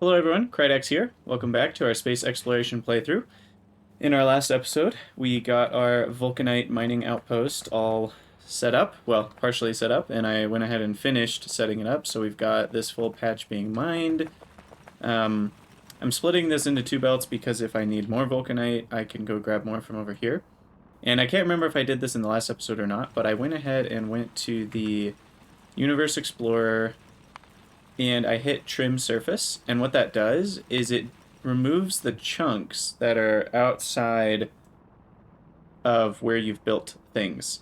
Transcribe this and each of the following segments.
Hello everyone, Krydax here. Welcome back to our space exploration playthrough. In our last episode, we got our Vulcanite mining outpost all set up, well, partially set up, and I went ahead and finished setting it up, so we've got this full patch being mined. I'm splitting this into two belts because if I need more Vulcanite, I can go grab more from over here. And I can't remember if I did this in the last episode or not, but I went ahead and went to the Universe Explorer and I hit trim surface, and what that does is it removes the chunks that are outside of where you've built things.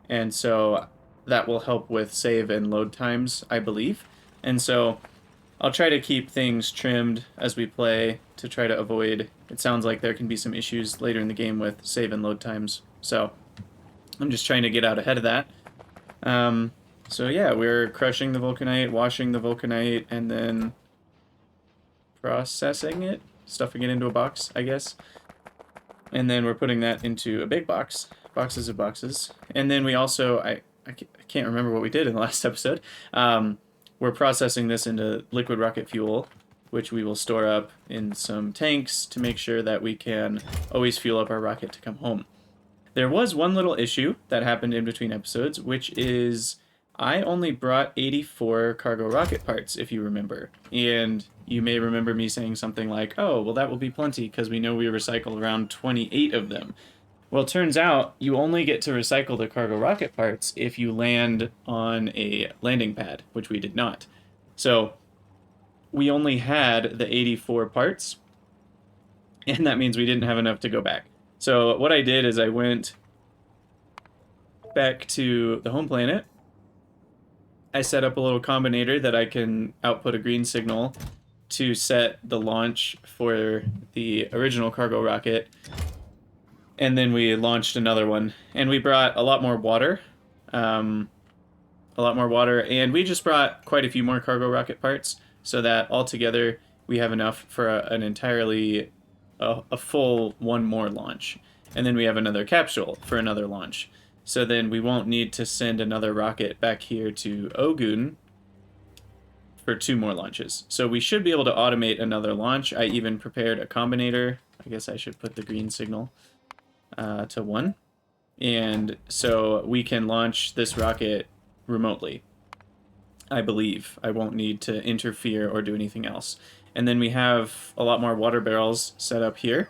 And so that will help with save and load times, I believe. And so I'll try to keep things trimmed as we play to try to avoid, it sounds like there can be some issues later in the game with save and load times. So I'm just trying to get out ahead of that. So yeah, we're crushing the Vulcanite, washing the Vulcanite, and then processing it, stuffing it into a box, I guess. And then we're putting that into a big box, boxes of boxes. And then we also, I can't remember what we did in the last episode. We're processing this into liquid rocket fuel, which we will store up in some tanks to make sure that we can always fuel up our rocket to come home. There was one little issue that happened in between episodes, which is I only brought 84 cargo rocket parts, if you remember. And you may remember me saying something like, oh, well, that will be plenty because we know we recycle around 28 of them. Well, it turns out you only get to recycle the cargo rocket parts if you land on a landing pad, which we did not. So we only had the 84 parts, and that means we didn't have enough to go back. So what I did is I went back to the home planet. I set up a little combinator that I can output a green signal to set the launch for the original cargo rocket. And then we launched another one. And we brought a lot more water. And we just brought quite a few more cargo rocket parts so that altogether we have enough for an entirely a full one more launch. And then we have another capsule for another launch. So then we won't need to send another rocket back here to Ogun for 2 more launches. So we should be able to automate another launch. I even prepared a combinator. I guess I should put the green signal to 1. And so we can launch this rocket remotely, I believe. I won't need to interfere or do anything else. And then we have a lot more water barrels set up here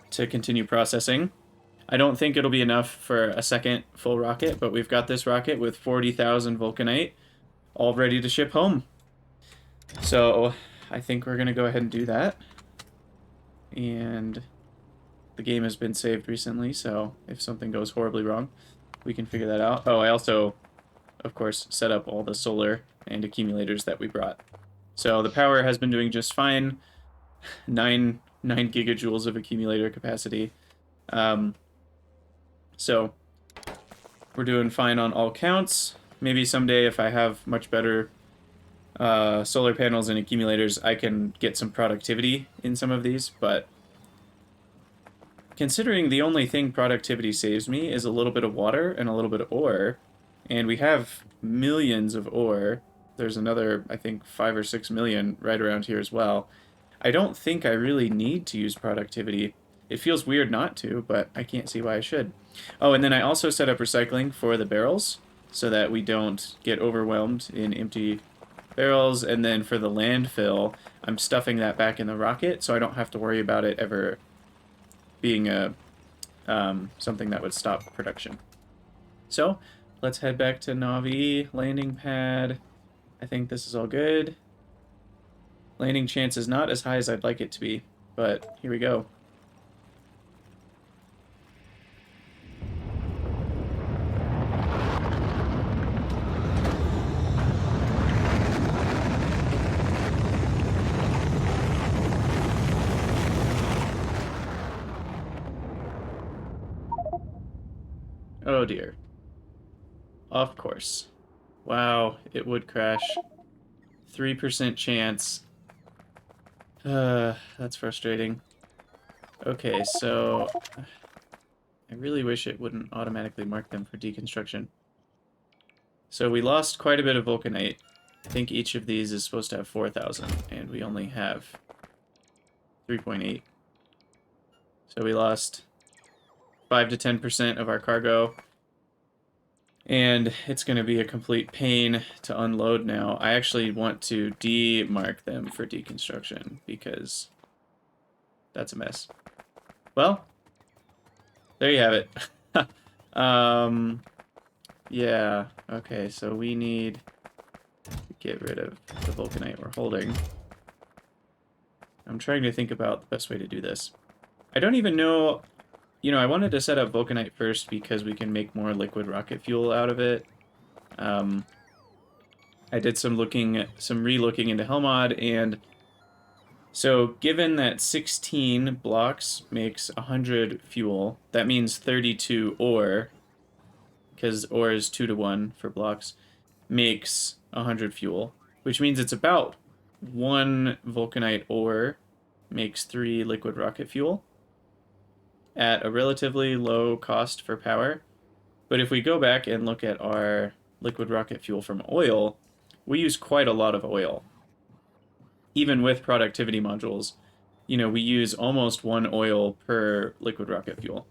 to continue processing. I don't think it'll be enough for a second full rocket, but we've got this rocket with 40,000 Vulcanite all ready to ship home. So I think we're going to go ahead and do that. And the game has been saved recently, so if something goes horribly wrong, we can figure that out. Oh, I also, of course, set up all the solar and accumulators that we brought. So the power has been doing just fine. 9 gigajoules of accumulator capacity. So we're doing fine on all counts. Maybe someday if I have much better solar panels and accumulators, I can get some productivity in some of these, but considering the only thing productivity saves me is a little bit of water and a little bit of ore, and we have millions of ore. There's another, I think, 5 or 6 million right around here as well. I don't think I really need to use productivity. It feels weird not to, but I can't see why I should. Oh, and then I also set up recycling for the barrels so that we don't get overwhelmed in empty barrels. And then for the landfill, I'm stuffing that back in the rocket so I don't have to worry about it ever being something that would stop production. So let's head back to Navi, landing pad. I think this is all good. Landing chance is not as high as I'd like it to be, but here we go. Oh dear. Of course. Wow, it would crash. 3% chance. That's frustrating. Okay, so I really wish it wouldn't automatically mark them for deconstruction. So we lost quite a bit of Vulcanite. I think each of these is supposed to have 4,000, and we only have 3.8. So we lost 5 to 10% of our cargo, and it's going to be a complete pain to unload now. I actually want to demark them for deconstruction, because that's a mess. Well, there you have it. Yeah, okay, so we need to get rid of the vulcanite we're holding. I'm trying to think about the best way to do this. I don't even know, you know, I wanted to set up vulcanite first because we can make more liquid rocket fuel out of it. I did some re-looking into Helmod, and so given that 16 blocks makes 100 fuel, that means 32 ore, because ore is 2 to 1 for blocks, makes 100 fuel, which means it's about 1 vulcanite ore makes 3 liquid rocket fuel at a relatively low cost for power. But if we go back and look at our liquid rocket fuel from oil, we use quite a lot of oil. Even with productivity modules, you know, we use almost 1 oil per liquid rocket fuel.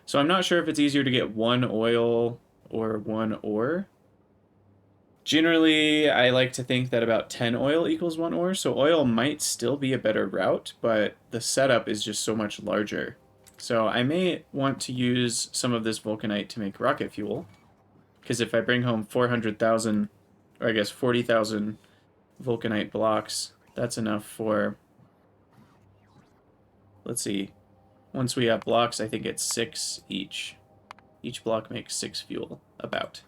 So I'm not sure if it's easier to get 1 oil or 1 ore. Generally, I like to think that about 10 oil equals 1 ore, so oil might still be a better route, but the setup is just so much larger. So I may want to use some of this vulcanite to make rocket fuel, because if I bring home 400,000, or I guess 40,000 vulcanite blocks, that's enough for, let's see, once we have blocks, I think it's 6 each. Each block makes 6 fuel, about.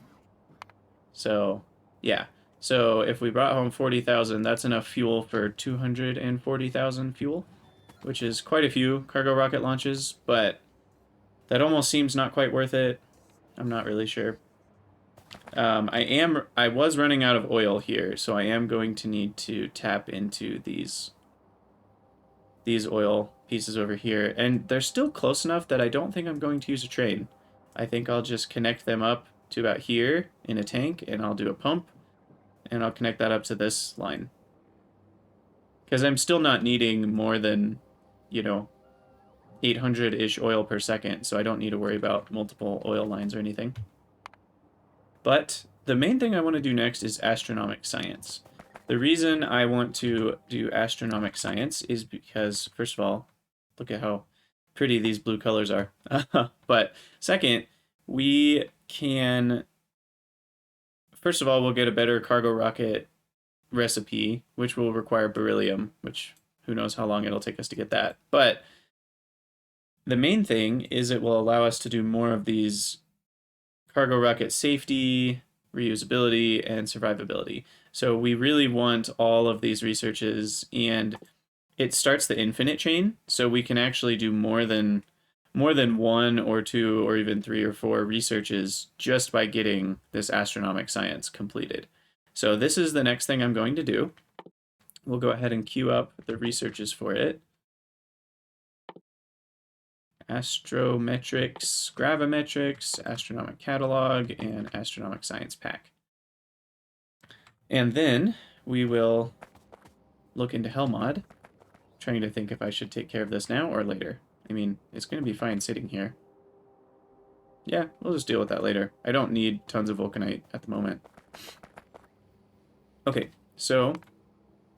So, yeah. So if we brought home 40,000, that's enough fuel for 240,000 fuel, which is quite a few cargo rocket launches, but that almost seems not quite worth it. I'm not really sure. I was running out of oil here, so I am going to need to tap into these oil pieces over here, and they're still close enough that I don't think I'm going to use a train. I think I'll just connect them up to about here in a tank, and I'll do a pump, and I'll connect that up to this line. Because I'm still not needing more than, you know, 800-ish oil per second, so I don't need to worry about multiple oil lines or anything. But the main thing I want to do next is astronomic science. The reason I want to do astronomic science is because, first of all, look at how pretty these blue colors are. But second, we can, first of all, we'll get a better cargo rocket recipe, which will require beryllium, which who knows how long it'll take us to get that. But the main thing is it will allow us to do more of these cargo rocket safety, reusability, and survivability. So we really want all of these researches, and it starts the infinite chain, so we can actually do more than 1 or 2 or even 3 or 4 researches just by getting this astronomic science completed. So this is the next thing I'm going to do. We'll go ahead and queue up the researches for it. Astrometrics, gravimetrics, astronomic catalog, and astronomic science pack. And then we will look into Helmod, trying to think if I should take care of this now or later. I mean, it's going to be fine sitting here. Yeah, we'll just deal with that later. I don't need tons of vulcanite at the moment. Okay, so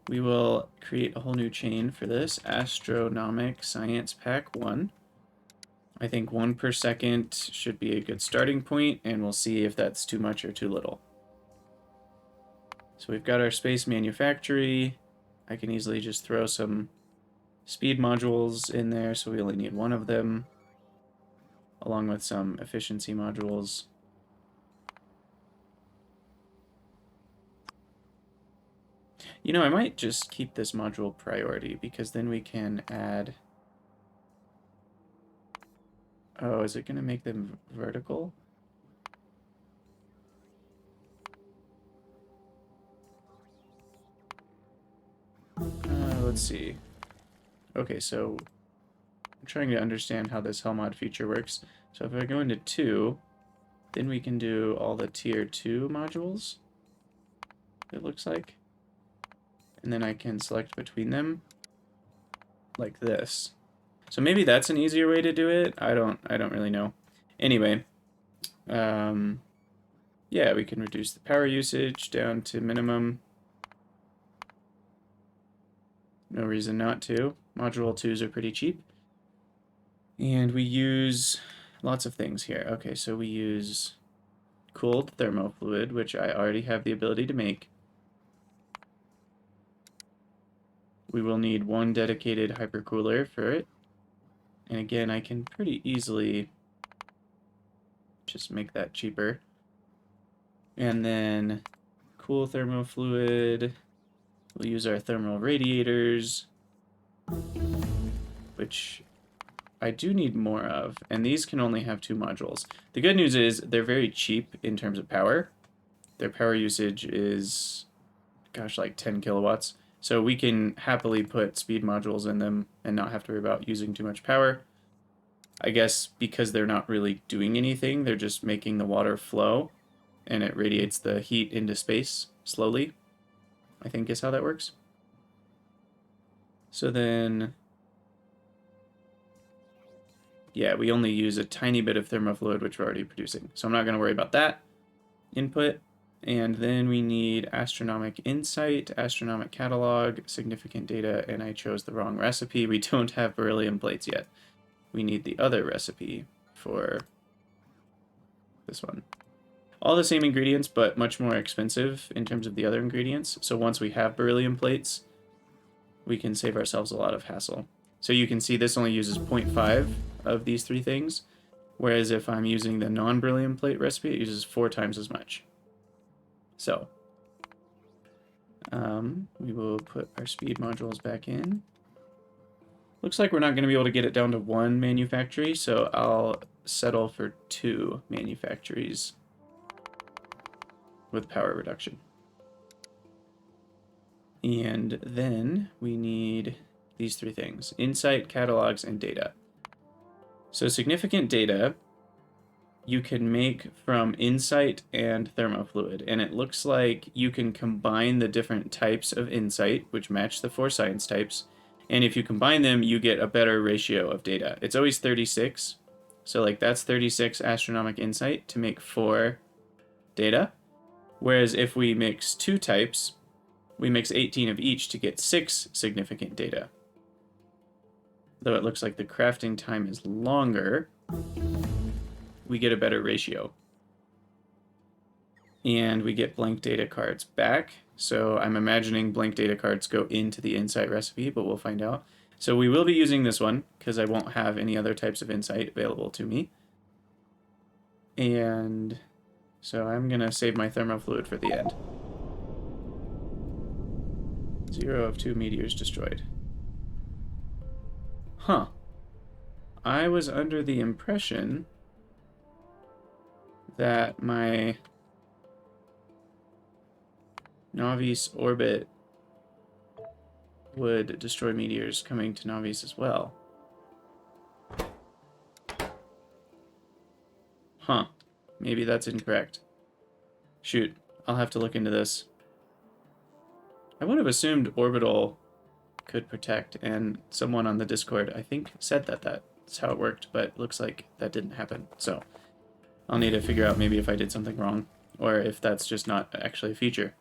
we will create a whole new chain for this. Astronomic Science Pack 1. I think 1 per second should be a good starting point, and we'll see if that's too much or too little. So we've got our space manufactory. I can easily just throw some speed modules in there, so we only need 1 of them, along with some efficiency modules. You know, I might just keep this module priority, because then we can add... Oh, is it going to make them vertical? Let's see. Okay, so I'm trying to understand how this Helmod feature works. So if I go into 2, then we can do all the tier 2 modules. it looks like. And then I can select between them like this. So maybe that's an easier way to do it. I don't really know. Anyway, yeah, we can reduce the power usage down to minimum. No reason not to. Module 2s are pretty cheap. And we use lots of things here. Okay, so we use cooled thermofluid, which I already have the ability to make. We will need one dedicated hypercooler for it. And again, I can pretty easily just make that cheaper. And then cool thermofluid. We'll use our thermal radiators, which I do need more of, and these can only have 2 modules. The good news is they're very cheap in terms of power. Their power usage is, gosh, like 10 kilowatts. So we can happily put speed modules in them and not have to worry about using too much power. I guess because they're not really doing anything, they're just making the water flow, and it radiates the heat into space slowly, I think is how that works. So then, yeah, we only use a tiny bit of thermofluid, which we're already producing. So I'm not going to worry about that input. And then we need astronomic insight, astronomic catalog, significant data, and I chose the wrong recipe. We don't have beryllium plates yet. We need the other recipe for this one. All the same ingredients, but much more expensive in terms of the other ingredients. So once we have beryllium plates, we can save ourselves a lot of hassle. So you can see this only uses 0.5 of these 3 things, whereas if I'm using the non-beryllium plate recipe, it uses 4 times as much. So we will put our speed modules back in. Looks like we're not going to be able to get it down to 1 manufactory, so I'll settle for 2 manufactories with power reduction. And then we need these 3 things: insight, catalogs, and data. So significant data you can make from insight and thermofluid, and it looks like you can combine the different types of insight, which match the 4 science types, and if you combine them, you get a better ratio of data. It's always 36, so like that's 36 astronomic insight to make 4 data. Whereas if we mix 2 types, we mix 18 of each to get 6 significant data. Though it looks like the crafting time is longer, we get a better ratio. And we get blank data cards back. So I'm imagining blank data cards go into the insight recipe, but we'll find out. So we will be using this one because I won't have any other types of insight available to me. And so I'm going to save my thermofluid for the end. 0 of 2 meteors destroyed. Huh. I was under the impression that my Navis orbit would destroy meteors coming to Navis as well. Huh. Maybe that's incorrect. Shoot. I'll have to look into this. I would have assumed orbital could protect, and someone on the Discord, I think, said that that's how it worked, but it looks like that didn't happen. So I'll need to figure out maybe if I did something wrong, or if that's just not actually a feature.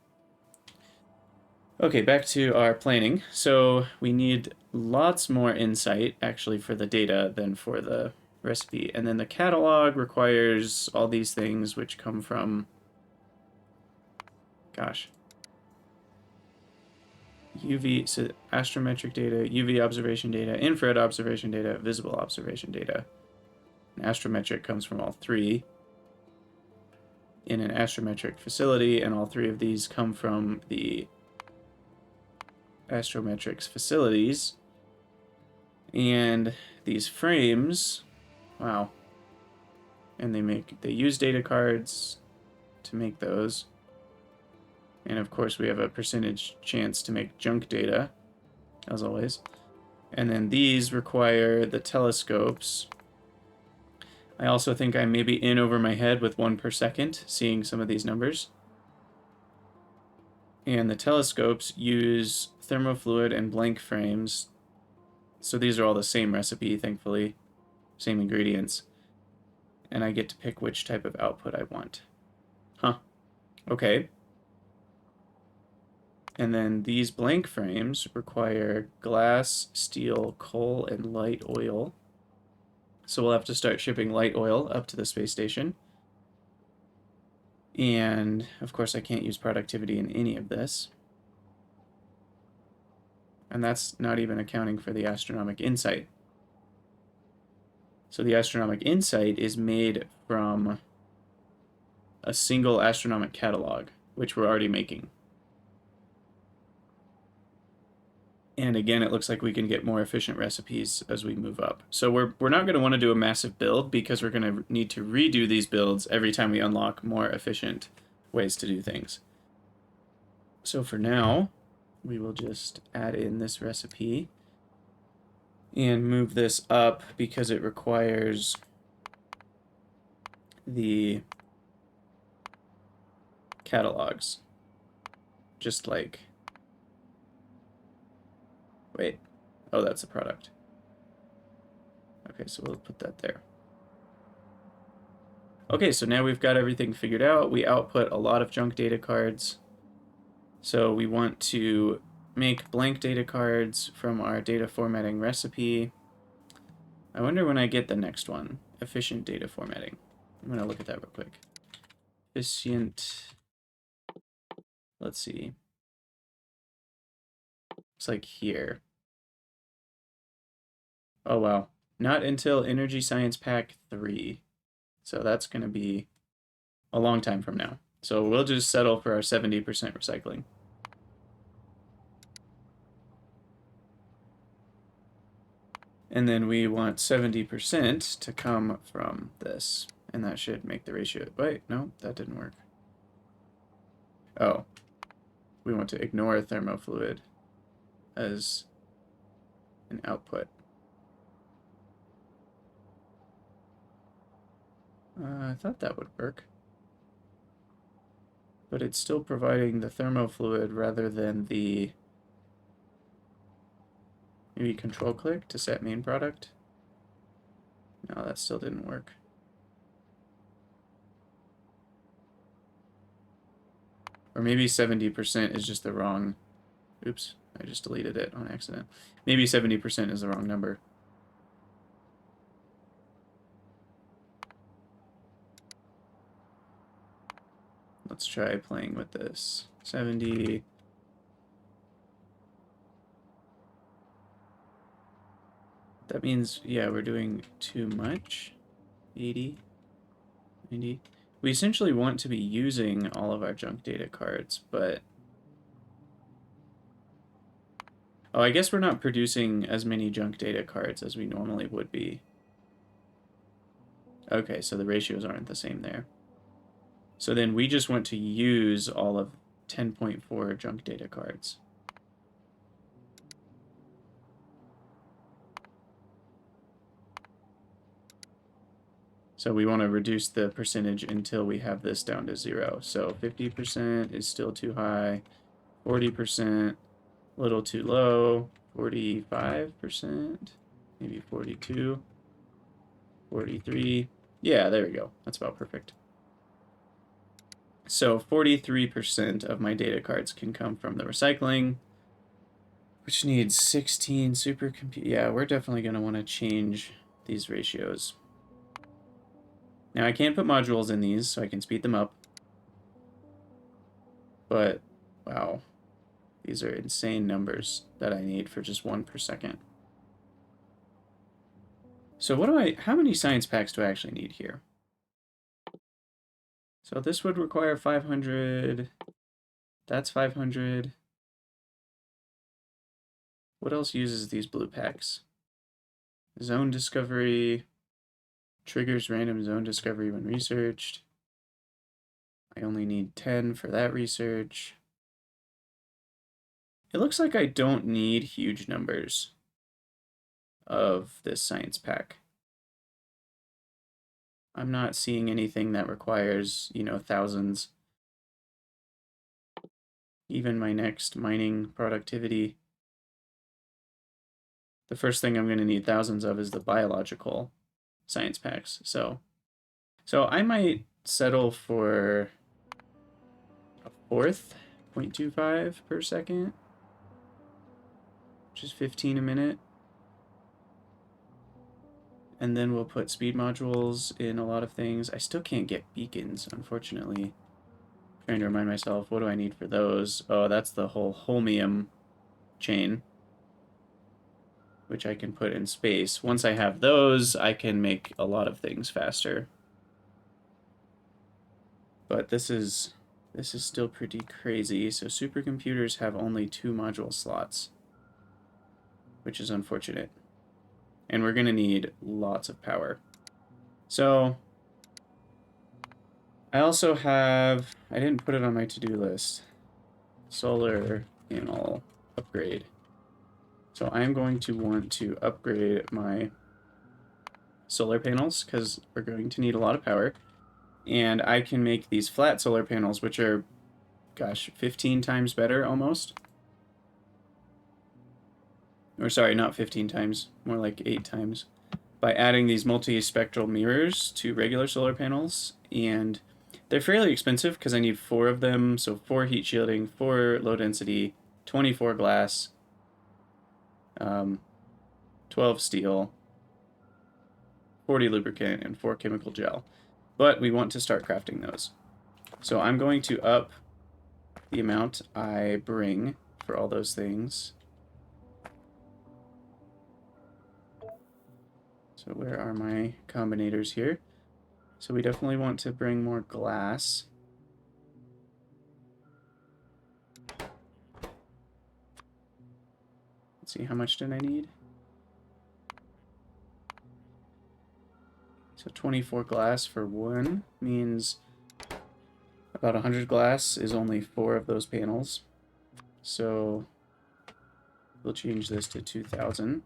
Okay, back to our planning. So we need lots more insight, actually, for the data than for the recipe. And then the catalog requires all these things, which come from, gosh, UV, so astrometric data, UV observation data, infrared observation data, visible observation data. And astrometric comes from all 3 in an astrometric facility, and all 3 of these come from the astrometrics facilities. And these frames, wow. And they use data cards to make those. And of course we have a percentage chance to make junk data, as always. And then these require the telescopes. I also think I may be in over my head with 1 per second, seeing some of these numbers. And the telescopes use thermofluid and blank frames. So these are all the same recipe, thankfully. Same ingredients. And I get to pick which type of output I want. Huh. Okay. And then these blank frames require glass, steel, coal, and light oil. So we'll have to start shipping light oil up to the space station. And, of course, I can't use productivity in any of this. And that's not even accounting for the astronomic insight. So the astronomic insight is made from a single astronomic catalog, which we're already making. And again, it looks like we can get more efficient recipes as we move up. So we're not going to want to do a massive build because we're going to need to redo these builds every time we unlock more efficient ways to do things. So for now, we will just add in this recipe and move this up because it requires the catalogs. Just like... Wait. Oh, that's a product. Okay, so we'll put that there. Okay, so now we've got everything figured out. We output a lot of junk data cards. So we want to make blank data cards from our data formatting recipe. I wonder when I get the next one. Efficient data formatting. I'm going to look at that real quick. Efficient... Let's see. It's like here. Oh, wow. Not until Energy Science Pack 3. So that's going to be a long time from now. So we'll just settle for our 70% recycling. And then we want 70% to come from this. And that should make the ratio... Wait, no, that didn't work. Oh. We want to ignore thermofluid as an output. I thought that would work. But it's still providing the thermofluid rather than the... Maybe control click to set main product? No, that still didn't work. Or maybe 70% is just the wrong... Oops, I just deleted it on accident. Maybe 70% is the wrong number. Let's try playing with this. 70... That means, yeah, we're doing too much. 80, 90. We essentially want to be using all of our junk data cards, but... Oh, I guess we're not producing as many junk data cards as we normally would be. Okay, so the ratios aren't the same there. So then we just want to use all of 10.4 junk data cards. So we want to reduce the percentage until we have this down to 0. So 50% is still too high, 40%, a little too low, 45%, maybe 42, 43. Yeah, there we go. That's about perfect. So 43% of my data cards can come from the recycling, which needs 16 supercompute. Yeah, we're definitely going to want to change these ratios. Now, I can't put modules in these, so I can speed them up. But, wow. These are insane numbers that I need for just 1 per second. So how many science packs do I actually need here? So this would require 500. That's 500. What else uses these blue packs? Zone discovery. Triggers random zone discovery when researched. I only need 10 for that research. It looks like I don't need huge numbers of this science pack. I'm not seeing anything that requires, thousands. even my next mining productivity. The first thing I'm going to need thousands of is the biological science packs. So I might settle for a fourth, 0.25 per second, which is 15 a minute. And then we'll put speed modules in a lot of things. I still can't get beacons, unfortunately. I'm trying to remind myself, what do I need for those? Oh, that's the whole holmium chain, which I can put in space. Once I have those, I can make a lot of things faster. But this is still pretty crazy. So supercomputers have only 2 module slots, which is unfortunate. And we're going to need lots of power. So I also have, I didn't put it on my to-do list, solar panel upgrade. So I'm going to want to upgrade my solar panels because we're going to need a lot of power. And I can make these flat solar panels, which are, gosh, 15 times better almost. Or sorry, not 15 times, more like 8 times. By adding these multispectral mirrors to regular solar panels. And they're fairly expensive because I need 4 of them. So 4 heat shielding, 4 low density, 24 glass, 12 steel, 40 lubricant, and 4 chemical gel. But we want to start crafting those. So I'm going to up the amount I bring for all those things. So where are my combinators here? So we definitely want to bring more glass. Let's see, how much did I need? So 24 glass for 1 means about 100 glass is only 4 of those panels. So we'll change this to 2,000.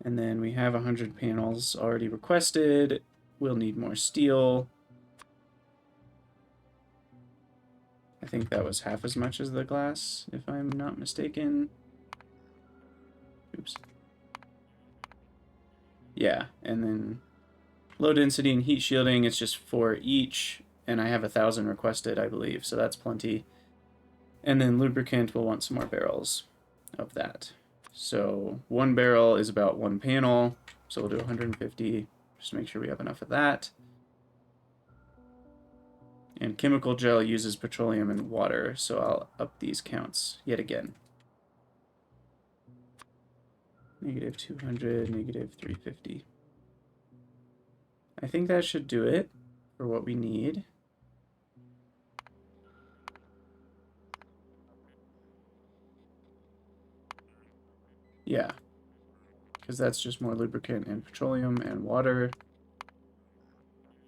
And then we have 100 panels already requested. We'll need more steel. I think that was half as much as the glass, if I'm not mistaken. Oops. Yeah, and then low density and heat shielding, it's just 4 each, and I have 1,000 requested, I believe, so that's plenty. And then lubricant, we'll want some more barrels of that. So 1 barrel is about 1 panel, so we'll do 150, just to make sure we have enough of that. And chemical gel uses petroleum and water, so I'll up these counts yet again. Negative 200, negative 350. I think that should do it for what we need. Yeah, because that's just more lubricant and petroleum and water.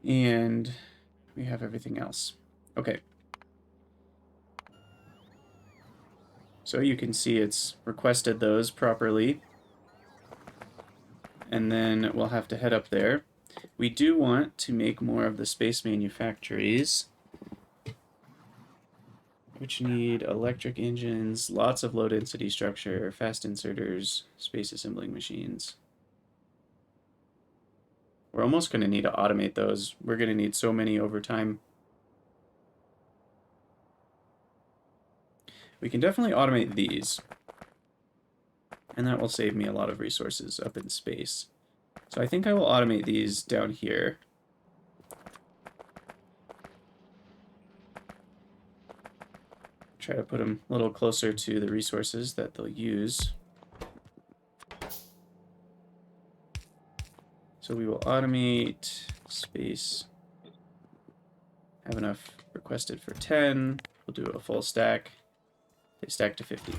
And we have everything else. Okay. So you can see it's requested those properly. And then we'll have to head up there. We do want to make more of the space manufactories, which need electric engines, lots of low density structure, fast inserters, space assembling machines. We're almost going to need to automate those. We're going to need so many over time. We can definitely automate these. And that will save me a lot of resources up in space. So I think I will automate these down here. Try to put them a little closer to the resources that they'll use. So we will automate space. Have enough requested for 10. We'll do a full stack. They stack to 50.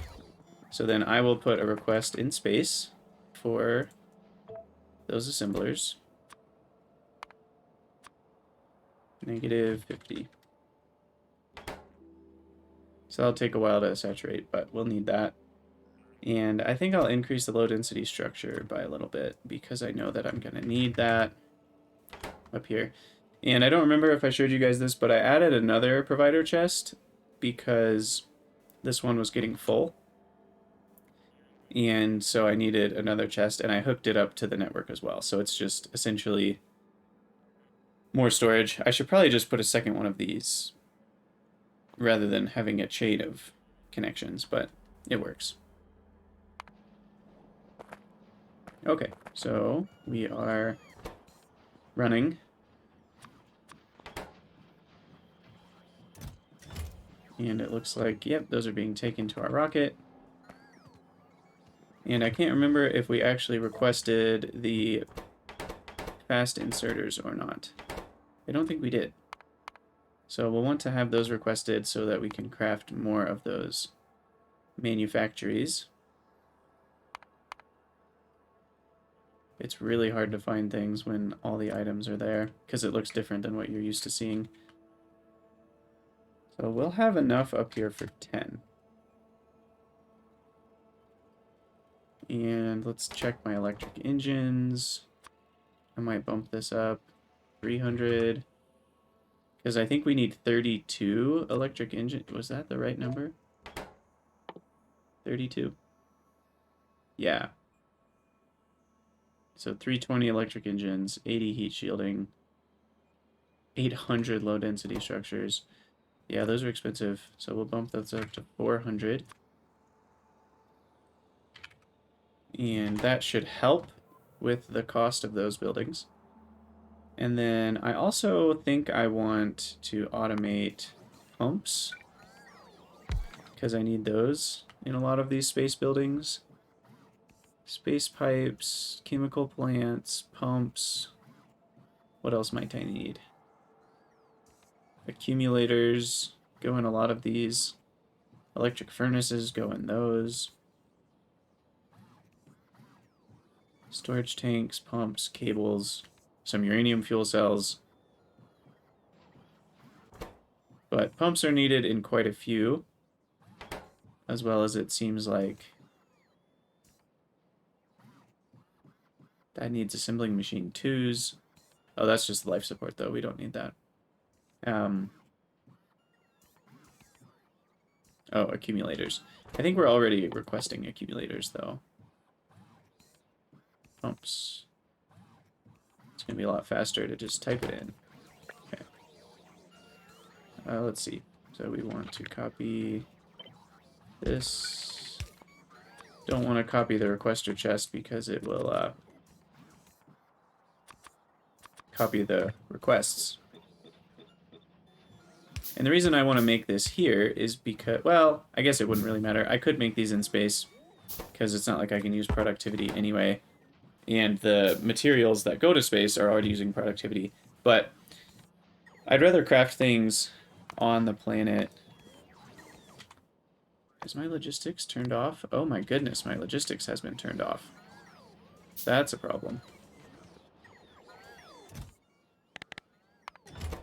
So then I will put a request in space for those assemblers. Negative 50. So that'll take a while to saturate, but we'll need that. And I think I'll increase the low density structure by a little bit because I know that I'm going to need that up here. And I don't remember if I showed you guys this, but I added another provider chest because this one was getting full. And so I needed another chest, and I hooked it up to the network as well. So it's just essentially more storage. I should probably just put a second one of these rather than having a chain of connections, but it works. Okay, so we are running. And it looks like, yep, those are being taken to our rocket. And I can't remember if we actually requested the fast inserters or not. I don't think we did. So we'll want to have those requested so that we can craft more of those manufactories. It's really hard to find things when all the items are there, because it looks different than what you're used to seeing. So we'll have enough up here for 10. And let's check my electric engines. I might bump this up 300. Because I think we need 32 electric engine. Was that the right number? 32. Yeah. So 320 electric engines, 80 heat shielding, 800 low density structures. Yeah, those are expensive. So we'll bump those up to 400. And that should help with the cost of those buildings. And then I also think I want to automate pumps, because I need those in a lot of these space buildings. Space pipes, chemical plants, pumps. What else might I need? Accumulators go in a lot of these. Electric furnaces go in those. Storage tanks, pumps, cables, some uranium fuel cells. But pumps are needed in quite a few, as well as it seems like that needs assembling machine 2s. Oh, that's just life support though, we don't need that. Oh, accumulators. I think we're already requesting accumulators though. Pumps. It's going to be a lot faster to just type it in. Okay. Let's see. So we want to copy this. Don't want to copy the requester chest because it will copy the requests. And the reason I want to make this here is because, well, I guess it wouldn't really matter. I could make these in space because it's not like I can use productivity anyway. And the materials that go to space are already using productivity. But I'd rather craft things on the planet. Is my logistics turned off? Oh my goodness, my logistics has been turned off. That's a problem.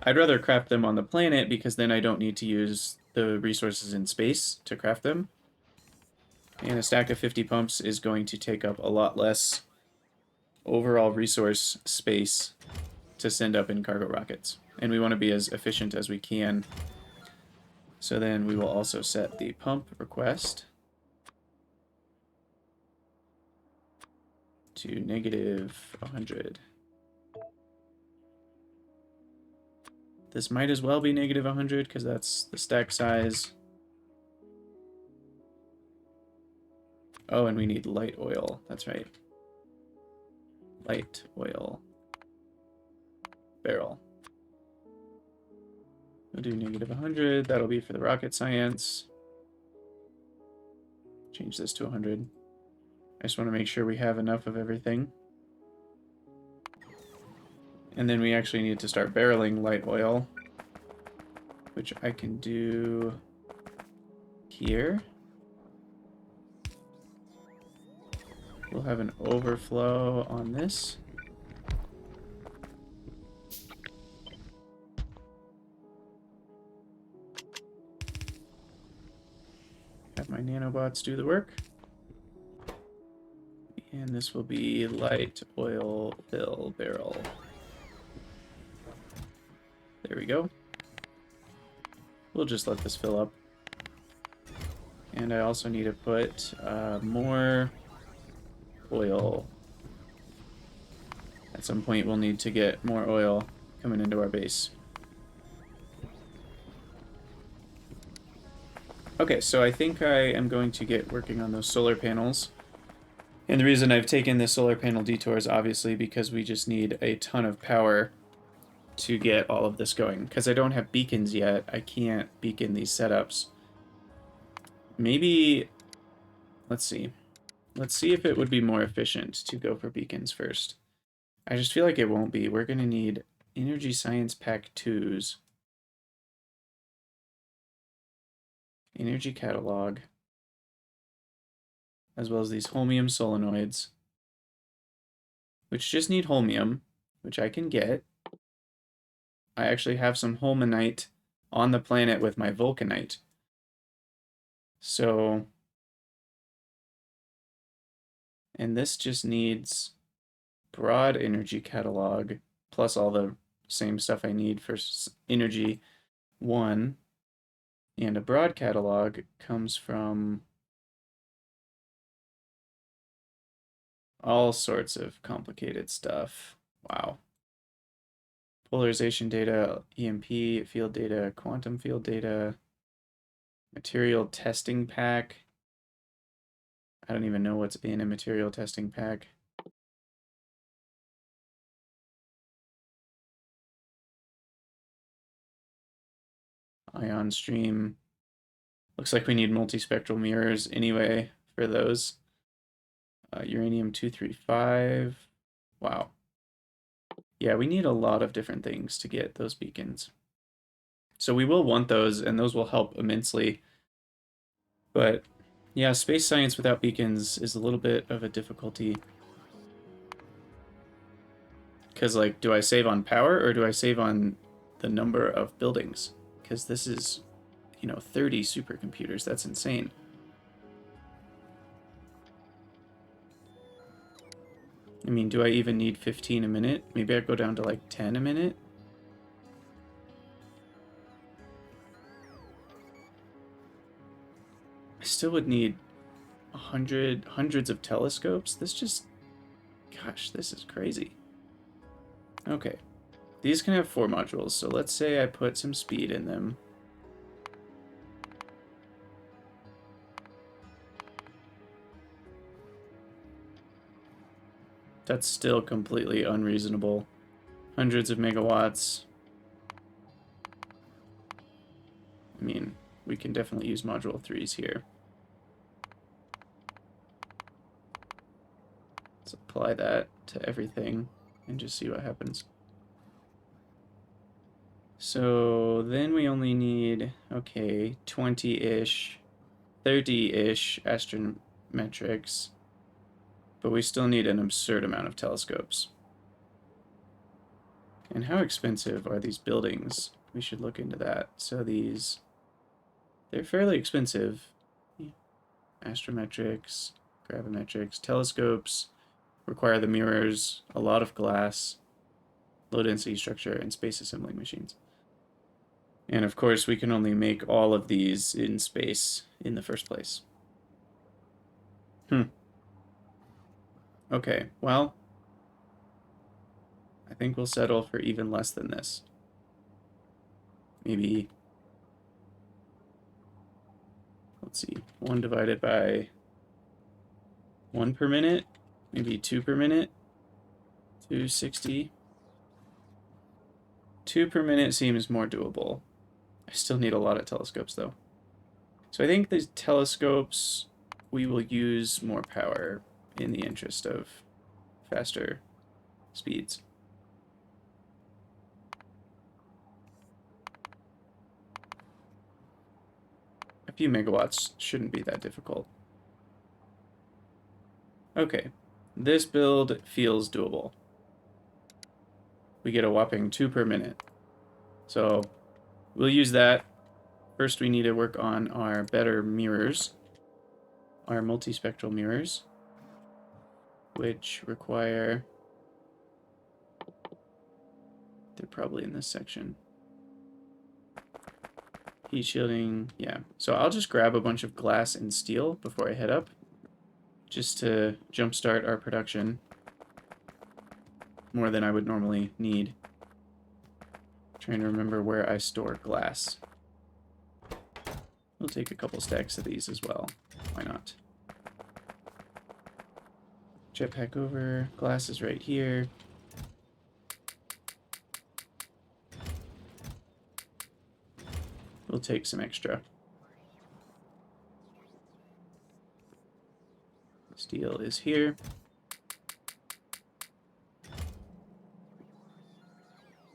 I'd rather craft them on the planet because then I don't need to use the resources in space to craft them. And a stack of 50 pumps is going to take up a lot less overall resource space to send up in cargo rockets. And we want to be as efficient as we can. So then we will also set the pump request to negative 100. This might as well be negative 100 because that's the stack size. Oh, and we need light oil. That's right. Light oil barrel. We'll do negative 100. That'll be for the rocket science. Change this to 100. I just want to make sure we have enough of everything. And then we actually need to start barreling light oil, which I can do here. We'll have an overflow on this. Have my nanobots do the work. And this will be light oil fill barrel. There we go. We'll just let this fill up. And I also need to put more oil. At some point, we'll need to get more oil coming into our base. Okay, so I think I am going to get working on those solar panels. And the reason I've taken the solar panel detour is obviously because we just need a ton of power to get all of this going. Because I don't have beacons yet, I can't beacon these setups. Maybe, let's see. Let's see if it would be more efficient to go for beacons first. I just feel like it won't be. We're going to need Energy Science Pack 2s. Energy Catalog. As well as these holmium solenoids. Which just need holmium, which I can get. I actually have some holmanite on the planet with my vulcanite. So, and this just needs broad energy catalog plus all the same stuff I need for energy 1. And a broad catalog comes from all sorts of complicated stuff. Wow. Polarization data, EMP, field data, quantum field data, material testing pack. I don't even know what's in a material testing pack. Ion stream. Looks like we need multispectral mirrors anyway for those. Uranium-235. Wow. Yeah, we need a lot of different things to get those beacons. So we will want those, and those will help immensely. But yeah, space science without beacons is a little bit of a difficulty. Because, like, do I save on power or do I save on the number of buildings? Because this is, 30 supercomputers. That's insane. I mean, do I even need 15 a minute? Maybe I go down to like 10 a minute? I still would need hundreds of telescopes. Gosh, this is crazy. Okay. These can have 4 modules, so let's say I put some speed in them. That's still completely unreasonable. Hundreds of megawatts. I mean, we can definitely use module 3s here. Let's apply that to everything and just see what happens. So then we only need, okay, 20-ish, 30-ish astrometrics, but we still need an absurd amount of telescopes. And how expensive are these buildings? We should look into that. So they're fairly expensive. Astrometrics, gravimetrics, telescopes require the mirrors, a lot of glass, low density structure, and space assembling machines. And of course, we can only make all of these in space in the first place. Okay, well, I think we'll settle for even less than this. Maybe, let's see, 1 divided by 1 per minute, maybe 2 per minute, 260. 2 per minute seems more doable. I still need a lot of telescopes, though. So I think these telescopes, we will use more power in the interest of faster speeds. A few megawatts shouldn't be that difficult. Okay, this build feels doable. We get a whopping 2 per minute. So we'll use that. First, we need to work on our better mirrors, our multispectral mirrors, which require... They're probably in this section. Heat shielding, yeah. So I'll just grab a bunch of glass and steel before I head up, just to jumpstart our production more than I would normally need. Trying to remember where I store glass. We'll take a couple stacks of these as well. Why not? Jetpack over. Glass is right here. We'll take some extra. Steel is here.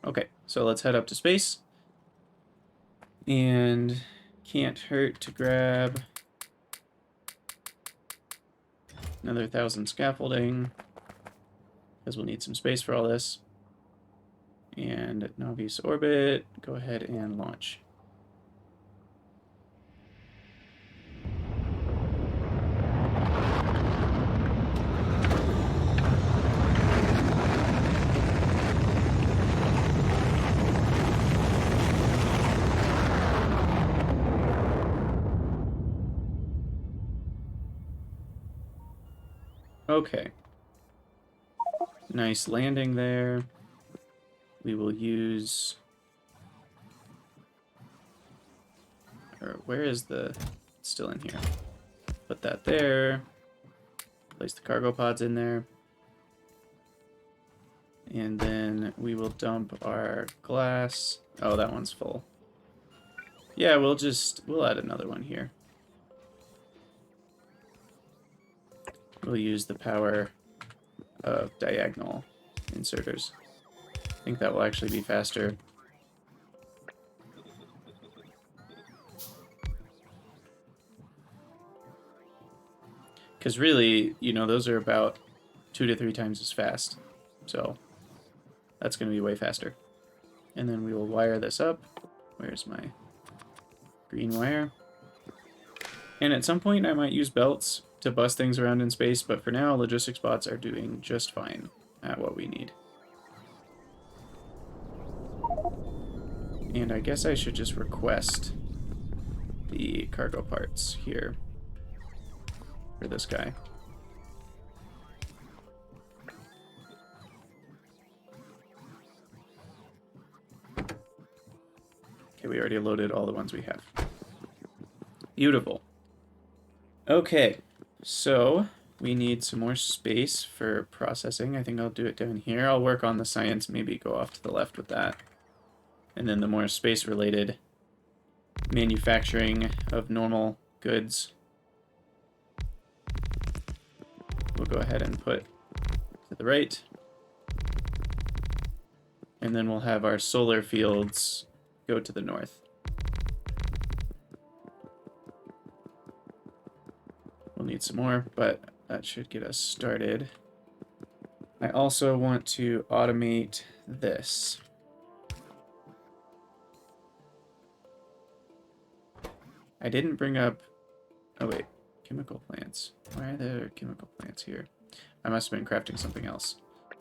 Okay, so let's head up to space. And can't hurt to grab another 1,000 scaffolding, because we'll need some space for all this. And Navi's orbit, go ahead and launch. Okay. Nice landing there. We will use... Or where is the... It's still in here. Put that there. Place the cargo pods in there. And then we will dump our glass. Oh, that one's full. Yeah, we'll add another one here. We'll use the power of diagonal inserters. I think that will actually be faster. Because really, you know, those are about 2 to 3 times as fast. So that's going to be way faster. And then we will wire this up. Where's my green wire? And at some point I might use belts to bust things around in space, but for now, logistics bots are doing just fine at what we need. And I guess I should just request the cargo parts here for this guy. Okay, we already loaded all the ones we have. Beautiful. Okay. So, we need some more space for processing. I think I'll do it down here. I'll work on the science, maybe go off to the left with that. And then the more space-related manufacturing of normal goods, we'll go ahead and put to the right. And then we'll have our solar fields go to the north. We'll need some more, but that should get us started. I also want to automate this. I didn't bring up... Oh wait, chemical plants. Why are there chemical plants here? I must have been crafting something else.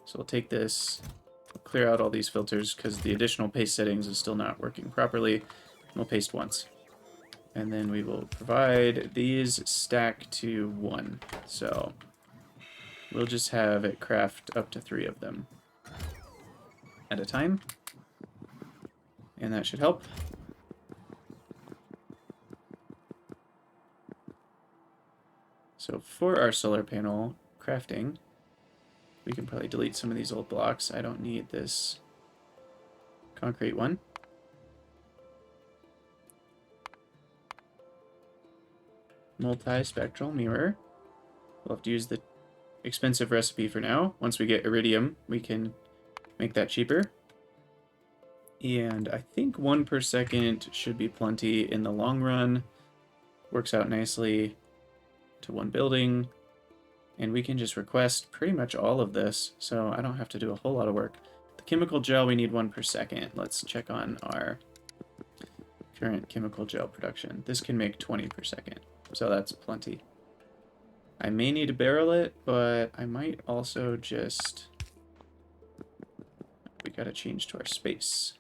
So we'll take this, we'll clear out all these filters because the additional paste settings is still not working properly. We'll paste once. And then we will provide these stack to 1. So we'll just have it craft up to 3 of them at a time. And that should help. So for our solar panel crafting, we can probably delete some of these old blocks. I don't need this concrete one. Multi-spectral mirror. We'll have to use the expensive recipe for now. Once we get iridium, we can make that cheaper. And I think 1 per second should be plenty in the long run. Works out nicely to 1 building. And we can just request pretty much all of this, so I don't have to do a whole lot of work. The chemical gel, we need 1 per second. Let's check on our current chemical gel production. This can make 20 per second. So that's plenty. I may need to barrel it, but I might also just... We gotta change to our space.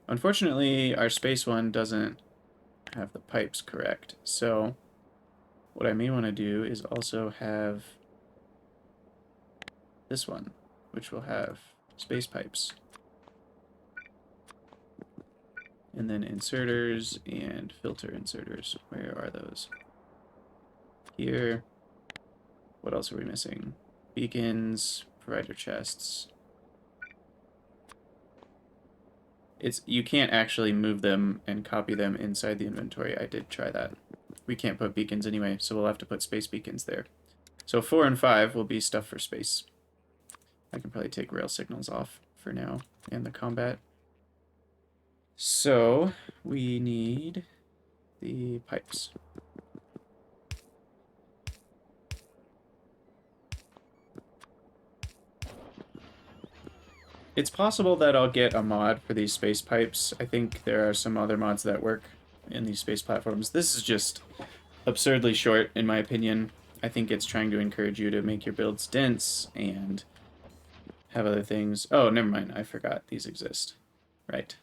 Unfortunately, our space one doesn't have the pipes correct. So what I may want to do is also have this one, which will have space pipes. And then inserters and filter inserters. Where are those? Here. What else are we missing? Beacons, provider chests. You can't actually move them and copy them inside the inventory. I did try that. We can't put beacons anyway, so we'll have to put space beacons there. So 4 and 5 will be stuff for space. I can probably take rail signals off for now and the combat. So we need the pipes. It's possible that I'll get a mod for these space pipes. I think there are some other mods that work in these space platforms. This is just absurdly short, in my opinion. I think it's trying to encourage you to make your builds dense and have other things. Oh, never mind. I forgot these exist. Right.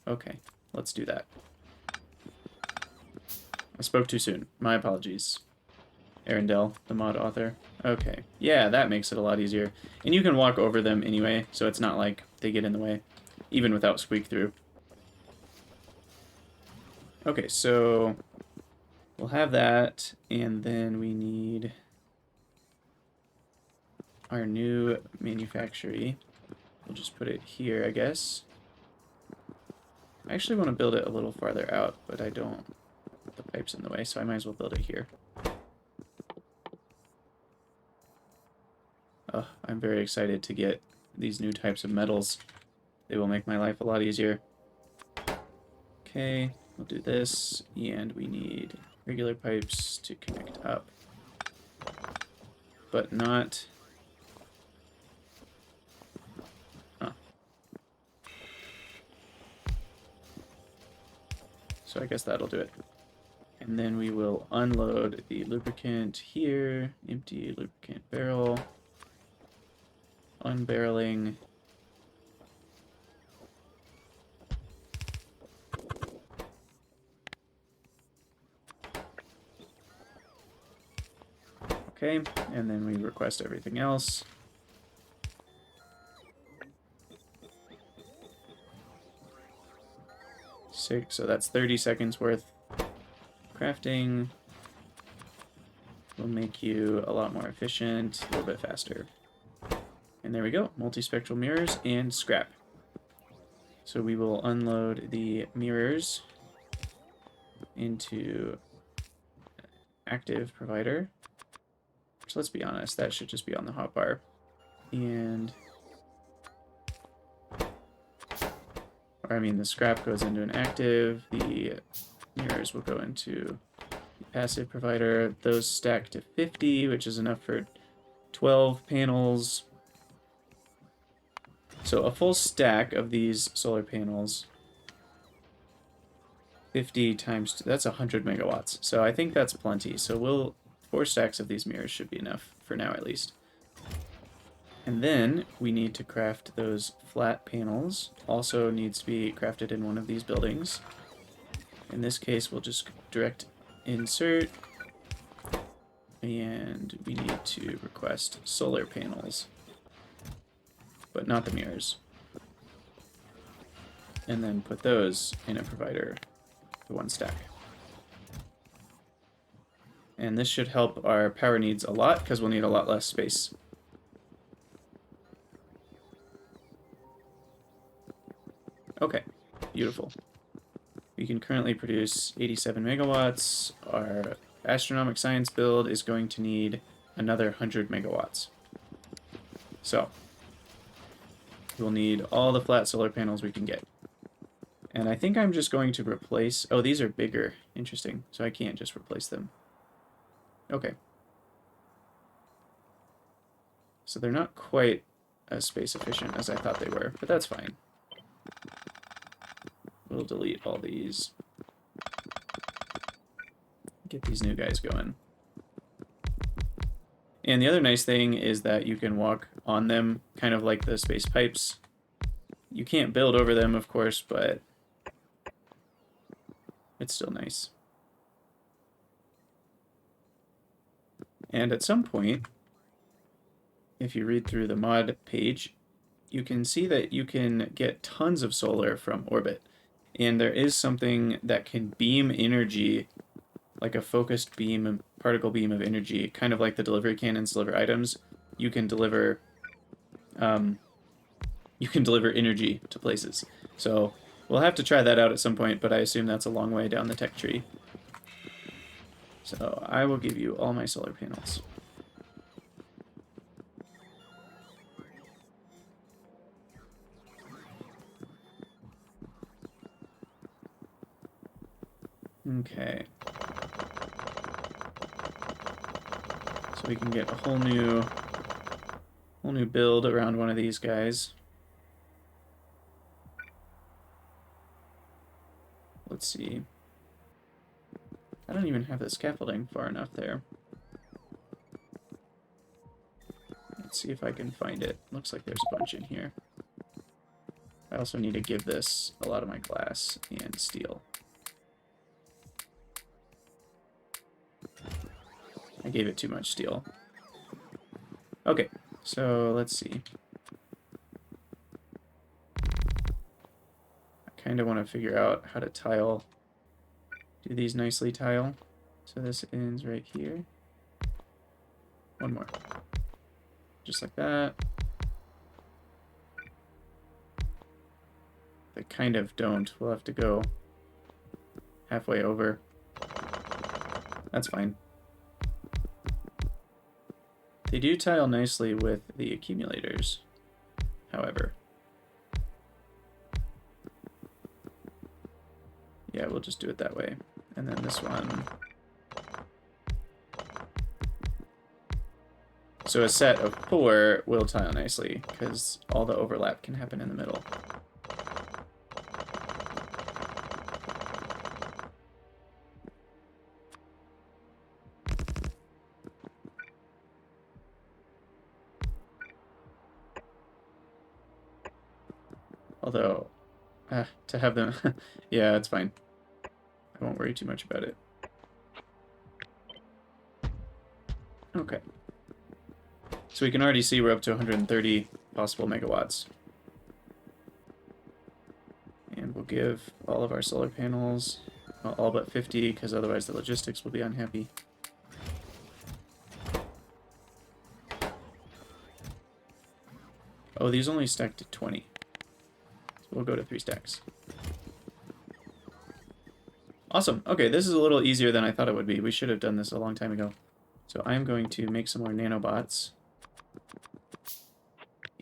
Okay, let's do that. I spoke too soon. My apologies. Arendelle, the mod author. Okay, yeah, that makes it a lot easier. And you can walk over them anyway, so it's not like they get in the way, even without squeak through. Okay, so we'll have that, and then we need our new manufactory. We'll just put it here, I guess. I actually want to build it a little farther out, but I don't want the pipes in the way, so I might as well build it here. Oh, I'm very excited to get these new types of metals. They will make my life a lot easier. Okay, we'll do this, and we need regular pipes to connect up, but not... Huh. So I guess that'll do it. And then we will unload the lubricant here, empty lubricant barrel. Unbarreling. Okay, and then we request everything else. So that's 30 seconds worth. Crafting will make you a lot more efficient, a little bit faster. And there we go, multispectral mirrors and scrap. So we will unload the mirrors into active provider. So let's be honest, that should just be on the hotbar. And, or I mean the scrap goes into an active, the mirrors will go into the passive provider. Those stack to 50, which is enough for 12 panels. So a full stack of these solar panels, 50 times 2, that's 100 megawatts. So I think that's plenty. So 4 stacks of these mirrors should be enough, for now at least. And then we need to craft those flat panels. Also needs to be crafted in one of these buildings. In this case, we'll just direct insert. And we need to request solar panels, but not the mirrors. And then put those in a provider, the 1 stack. And this should help our power needs a lot, because we'll need a lot less space. Okay, beautiful. We can currently produce 87 megawatts. Our astronomic science build is going to need another 100 megawatts. So we'll need all the flat solar panels we can get. And I think I'm just going to replace... Oh, these are bigger. Interesting. So I can't just replace them. Okay. So they're not quite as space efficient as I thought they were, but that's fine. We'll delete all these. Get these new guys going. And the other nice thing is that you can walk on them, kind of like the space pipes. You can't build over them, of course, but it's still nice. And at some point, if you read through the mod page, you can see that you can get tons of solar from orbit. And there is something that can beam energy, like a focused beam, particle beam of energy, kind of like the delivery cannons deliver items. You can deliver energy to places. So we'll have to try that out at some point, but I assume that's a long way down the tech tree. So I will give you all my solar panels. Okay. So we can get a whole new build around one of these guys. Let's see. I don't even have the scaffolding far enough there. Let's see if I can find it. Looks like there's a bunch in here. I also need to give this a lot of my glass and steel. I gave it too much steel. Okay, so let's see. I kind of want to figure out how to tile. Do these nicely tile. So this ends right here. One more. Just like that. They kind of don't. We'll have to go halfway over. That's fine. They do tile nicely with the accumulators, however. Yeah, we'll just do it that way. And then this one. So a set of 4 will tile nicely, because all the overlap can happen in the middle. Although, to have them... yeah, it's fine. I won't worry too much about it. Okay. So we can already see we're up to 130 possible megawatts. And we'll give all of our solar panels, well, all but 50, because otherwise the logistics will be unhappy. Oh, these only stack to 20. So we'll go to 3 stacks. Awesome. Okay, this is a little easier than I thought it would be. We should have done this a long time ago. So I'm going to make some more nanobots.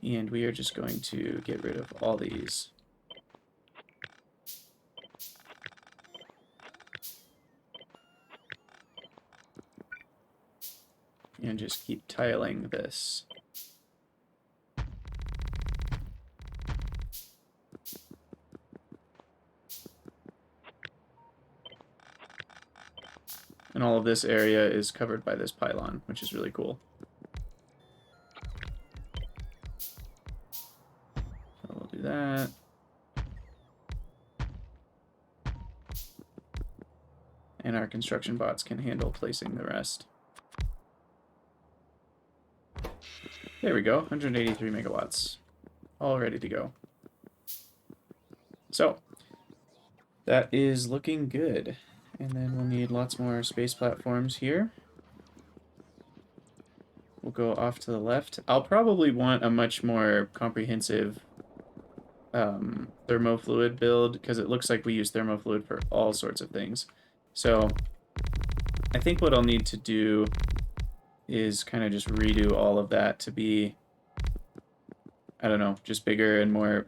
And we are just going to get rid of all these. And just keep tiling this. And all of this area is covered by this pylon, which is really cool. So we'll do that. And our construction bots can handle placing the rest. There we go, 183 megawatts. All ready to go. So, that is looking good. And then we'll need lots more space platforms here. We'll go off to the left. I'll probably want a much more comprehensive thermofluid build, because it looks like we use thermofluid for all sorts of things. So I think what I'll need to do is kind of just redo all of that to be, I don't know, just bigger and more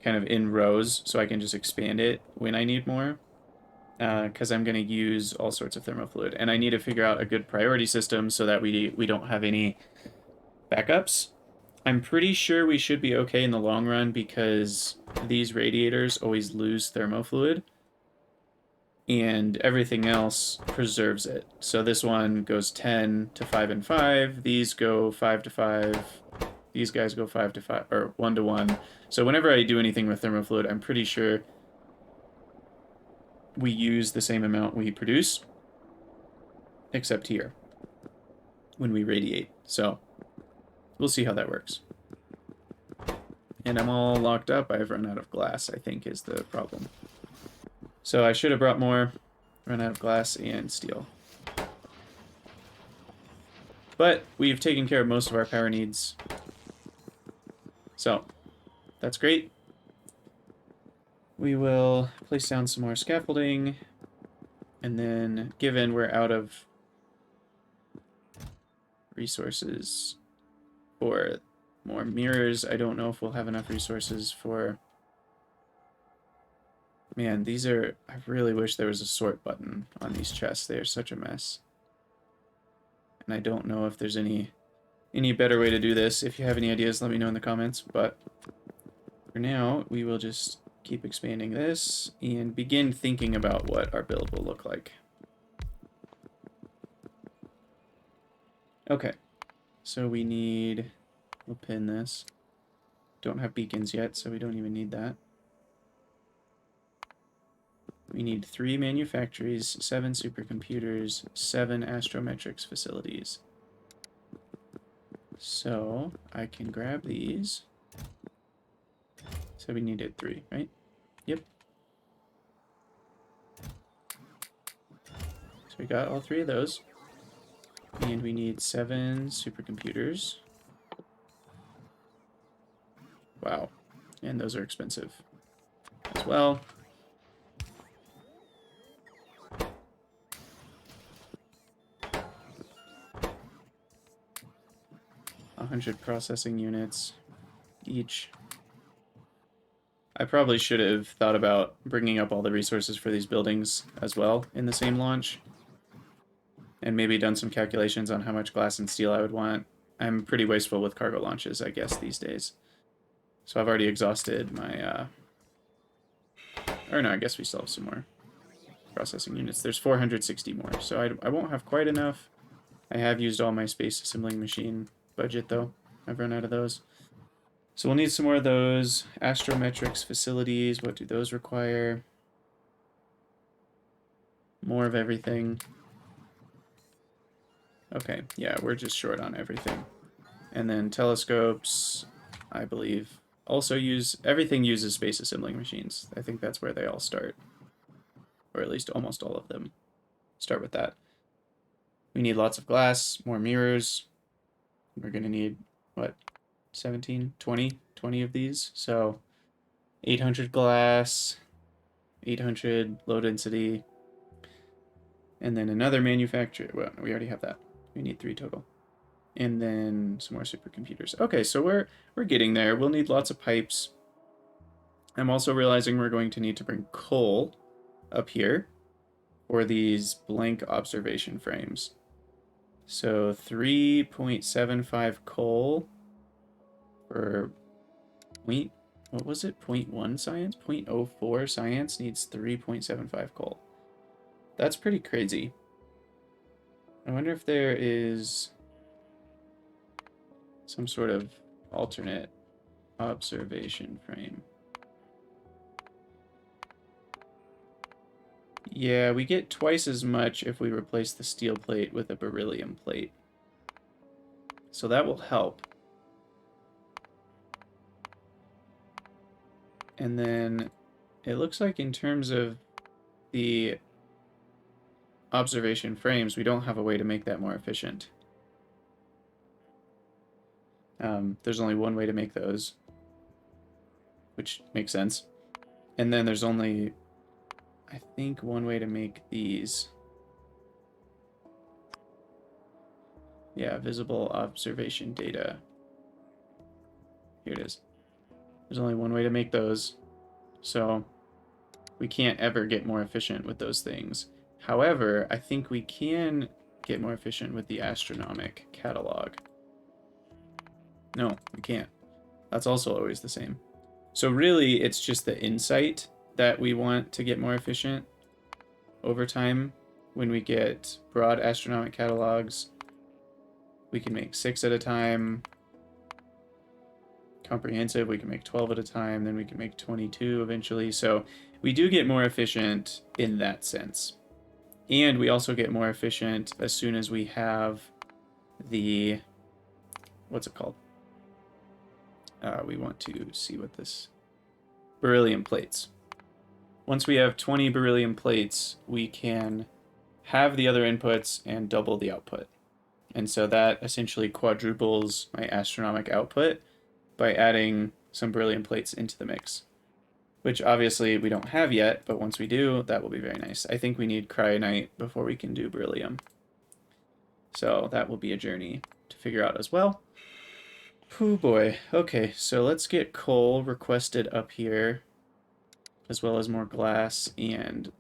kind of in rows, so I can just expand it when I need more. Because I'm going to use all sorts of thermofluid. And I need to figure out a good priority system so that we don't have any backups. I'm pretty sure we should be okay in the long run, because these radiators always lose thermofluid. And everything else preserves it. So this one goes 10 to 5 and 5. These go 5 to 5. These guys go 5 to 5, or 1 to 1. So whenever I do anything with thermofluid, I'm pretty sure we use the same amount we produce, except here. when we radiate. So we'll see how that works. And I'm all locked up. I've run out of glass, I think, is the problem. So I should have brought more. Run out of glass and steel. But we've taken care of most of our power needs. So that's great. We will place down some more scaffolding. And then, given we're out of resources for more mirrors, I don't know if we'll have enough resources for... Man, these are... I really wish there was a sort button on these chests. They are such a mess. And I don't know if there's any better way to do this. If you have any ideas, let me know in the comments. But for now, we will just keep expanding this and begin thinking about what our build will look like. Okay, so we need... We'll pin this. Don't have beacons yet, so we don't even need that. We need 3 manufactories, 7 supercomputers, 7 astrometrics facilities. So I can grab these. So we needed 3, right? Yep. So we got all 3 of those. And we need 7 supercomputers. Wow. And those are expensive as well. $100 processing units each. I probably should have thought about bringing up all the resources for these buildings as well in the same launch. And maybe done some calculations on how much glass and steel I would want. I'm pretty wasteful with cargo launches, I guess, these days. So I've already exhausted my... Or no, I guess we still have some more processing units. There's 460 more, so I won't have quite enough. I have used all my space assembling machine budget, though. I've run out of those. So we'll need some more of those. Astrometrics facilities, what do those require? More of everything. Okay, yeah, we're just short on everything. And then telescopes, I believe, also use... Everything uses space assembling machines. I think that's where they all start. Or at least almost all of them start with that. We need lots of glass, more mirrors. We're going to need, what, 17, 20 of these. So 800 glass, 800 low density, and then another manufacturer. Well, we already have that. We need 3 total. And then some more supercomputers. Okay, so we're getting there. We'll need lots of pipes. I'm also realizing we're going to need to bring coal up here for these blank observation frames. So 3.75 coal for what was it? 0.1 science? 0.04 science needs 3.75 coal. That's pretty crazy. I wonder if there is some sort of alternate observation frame. Yeah, we get twice as much if we replace the steel plate with a beryllium plate. So that will help. And then it looks like in terms of the observation frames, we don't have a way to make that more efficient. There's only one way to make those, which makes sense. And then there's only, I think, one way to make these. Yeah, visible observation data. Here it is. There's only one way to make those. So we can't ever get more efficient with those things. However, I think we can get more efficient with the astronomic catalog. No, we can't. That's also always the same. So really, it's just the insight that we want to get more efficient over time. When we get broad astronomic catalogs, we can make 6 at a time. Comprehensive, we can make 12 at a time, then we can make 22 eventually. So we do get more efficient in that sense. And we also get more efficient as soon as we have the, what's it called? We want to see what this, beryllium plates. Once we have 20 beryllium plates, we can have the other inputs and double the output. And so that essentially quadruples my astronomic output by adding some beryllium plates into the mix, which obviously we don't have yet, but once we do, that will be very nice. I think we need cryonite before we can do beryllium. So that will be a journey to figure out as well. Oh boy. Okay, so let's get coal requested up here, as well as more glass and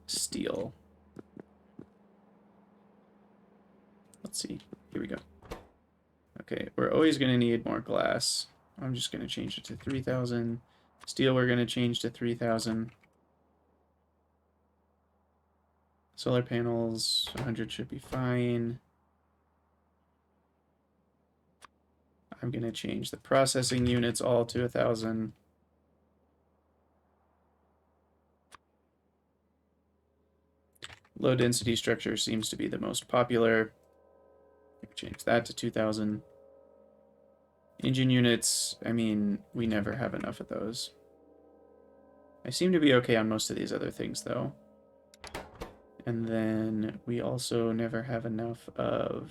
steel. Let's see. Here we go. Okay, we're always going to need more glass. I'm just going to change it to 3,000. Steel we're going to change to 3,000. Solar panels, 100 should be fine. I'm going to change the processing units all to 1,000. Low density structure seems to be the most popular. Change that to 2,000. Engine units, I mean, we never have enough of those. I seem to be okay on most of these other things, though. And then we also never have enough of...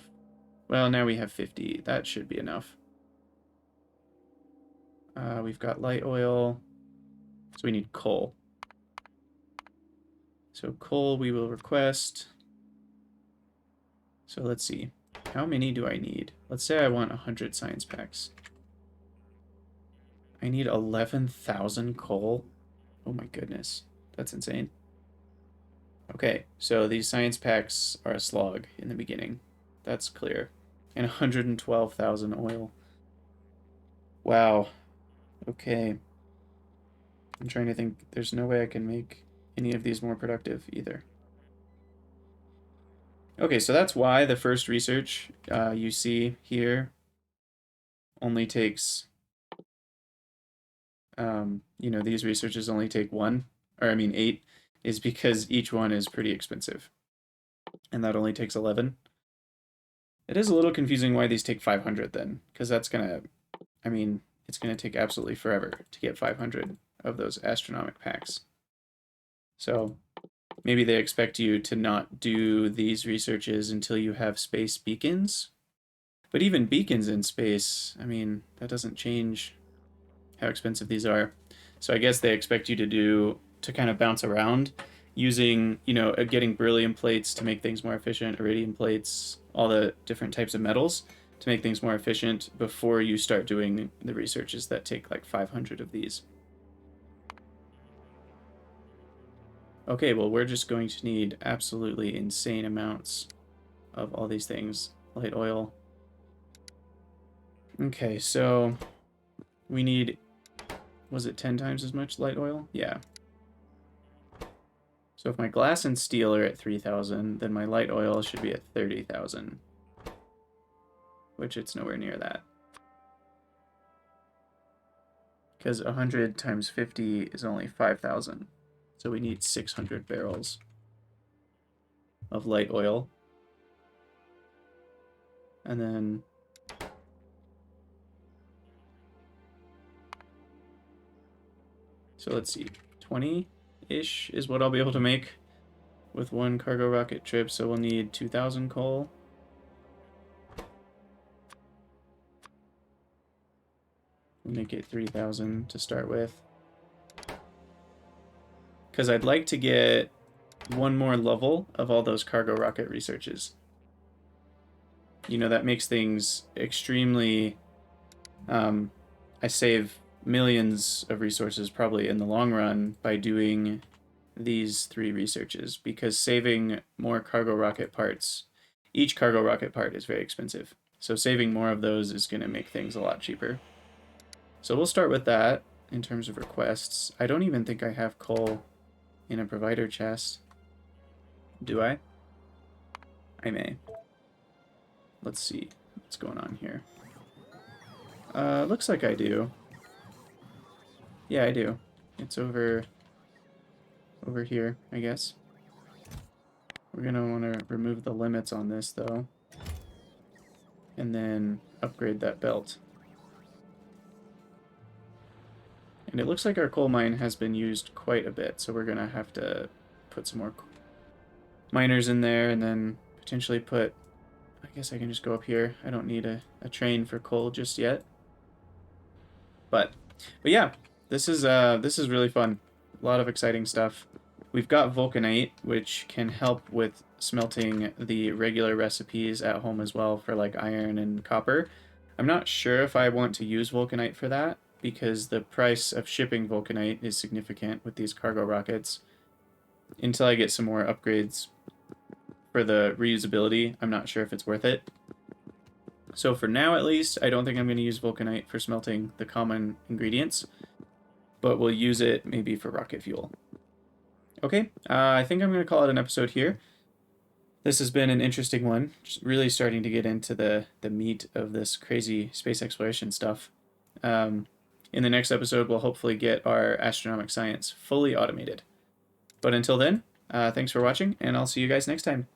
Well, now we have 50. That should be enough. We've got light oil. So we need coal. So coal we will request. So let's see. How many do I need? Let's say I want 100 science packs. I need 11,000 coal. Oh my goodness. That's insane. Okay, so these science packs are a slog in the beginning. That's clear. And 112,000 oil. Wow. Okay. I'm trying to think. There's no way I can make any of these more productive either. Okay, so that's why the first research you see here only takes, you know, these researches only take 8, is because each one is pretty expensive. And that only takes 11. It is a little confusing why these take 500 then, because that's going to, I mean, it's going to take absolutely forever to get 500 of those astronomic packs. So maybe they expect you to not do these researches until you have space beacons. But even beacons in space, I mean, that doesn't change how expensive these are. So I guess they expect you to kind of bounce around using, you know, getting beryllium plates to make things more efficient, iridium plates, all the different types of metals to make things more efficient before you start doing the researches that take like 500 of these. Okay, well, we're just going to need absolutely insane amounts of all these things. Light oil. Okay, so we need, was it 10 times as much light oil? Yeah. So if my glass and steel are at 3,000, then my light oil should be at 30,000. Which it's nowhere near that. Because 100 times 50 is only 5,000. So we need 600 barrels of light oil. And then so let's see, 20-ish is what I'll be able to make with one cargo rocket trip, so we'll need 2,000 coal. We'll make it 3,000 to start with. Because I'd like to get one more level of all those cargo rocket researches. You know, that makes things extremely... I save millions of resources probably in the long run by doing these 3 researches, because saving more cargo rocket parts, each cargo rocket part is very expensive. So saving more of those is going to make things a lot cheaper. So we'll start with that in terms of requests. I don't even think I have coal in a provider chest. Do I? I may. Let's see what's going on here. Looks like I do. Yeah, I do. It's over here, I guess. We're gonna want to remove the limits on this, though. and then upgrade that belt. And it looks like our coal mine has been used quite a bit, so we're going to have to put some more miners in there, and then potentially put... I guess I can just go up here. I don't need a train for coal just yet. But yeah, this is really fun. A lot of exciting stuff. We've got vulcanite, which can help with smelting the regular recipes at home as well for like iron and copper. I'm not sure if I want to use vulcanite for that, because the price of shipping vulcanite is significant with these cargo rockets. Until I get some more upgrades for the reusability, I'm not sure if it's worth it. So for now, at least, I don't think I'm going to use vulcanite for smelting the common ingredients, but we'll use it maybe for rocket fuel. Okay, I think I'm going to call it an episode here. This has been an interesting one, just really starting to get into the meat of this crazy space exploration stuff. In the next episode, we'll hopefully get our astronomic science fully automated. But until then, thanks for watching, and I'll see you guys next time.